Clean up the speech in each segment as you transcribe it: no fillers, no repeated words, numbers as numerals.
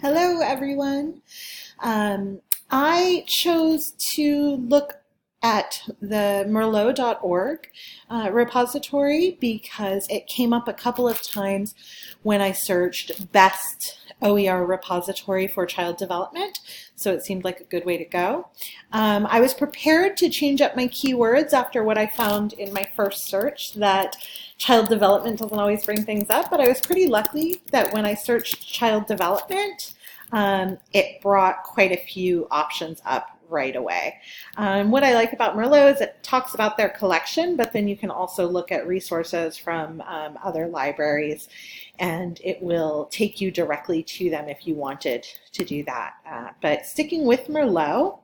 Hello, everyone. I chose to look at the Merlot.org repository because it came up a couple of times when I searched best OER repository for child development, so it seemed like a good way to go. I was prepared to change up my keywords after what I found in my first search, that child development doesn't always bring things up, but I was pretty lucky that when I searched child development, it brought quite a few options up right away. What I like about Merlot is it talks about their collection, but then you can also look at resources from other libraries, and it will take you directly to them if you wanted to do that. But sticking with Merlot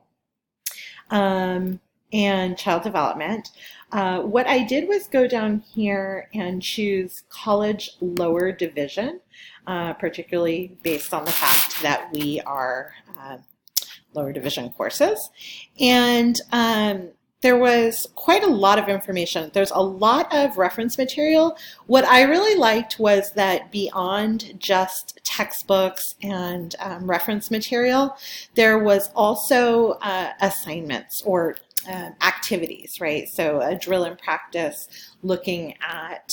and child development, what I did was go down here and choose college lower division, particularly based on the fact that we are lower division courses. And there was quite a lot of information. There's a lot of reference material. What I really liked was that beyond just textbooks and reference material, there was also assignments or activities, right? So a drill and practice looking at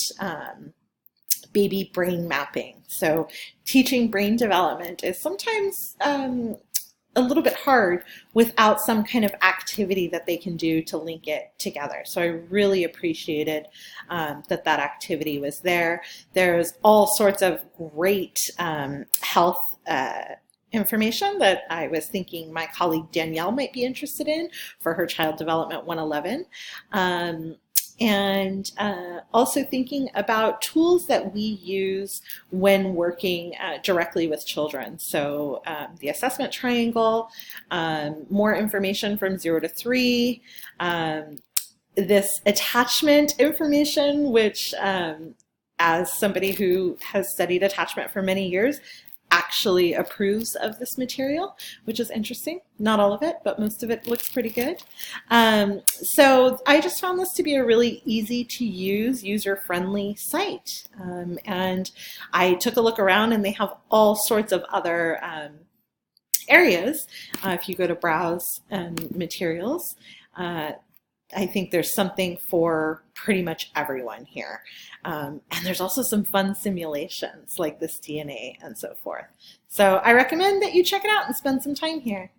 baby brain mapping. So teaching brain development is sometimes a little bit hard without some kind of activity that they can do to link it together. So I really appreciated that activity was there. There's all sorts of great health information that I was thinking my colleague Danielle might be interested in for her Child Development 111. And also thinking about tools that we use when working directly with children. So the assessment triangle, more information from 0 to 3, this attachment information, which as somebody who has studied attachment for many years, actually approves of this material, which is interesting. Not all of it, but most of it looks pretty good. So I just found this to be a really easy to use, user-friendly site. And I took a look around and they have all sorts of other areas. If you go to browse materials, I think there's something for pretty much everyone here. And there's also some fun simulations like this DNA and so forth. So I recommend that you check it out and spend some time here.